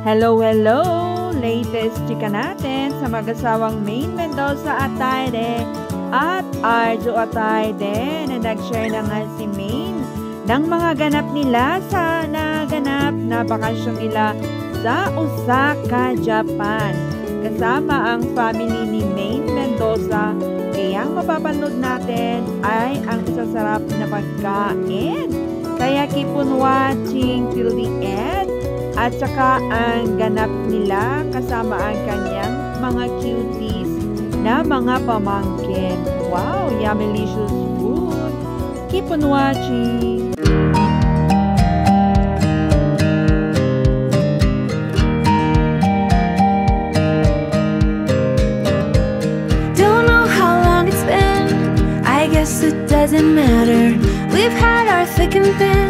Hello, hello! Latest chika natin sa mag-asawang Maine Mendoza Atayde at Arjo Atayde na nag-share na nga si Maine ng mga ganap nila sa naganap na bakasyon nila sa Osaka, Japan. Kasama ang family ni Maine Mendoza, kaya ang mapapanood natin ay ang sasarap na pagkain. Kaya keep on watching till the end. At saka ang ganap nila kasama ang kanyang mga cuties na mga pamangkin. Wow, yummy-licious food. Keep on watching. Don't know how long it's been, I guess it doesn't matter. We've had our thick and thin.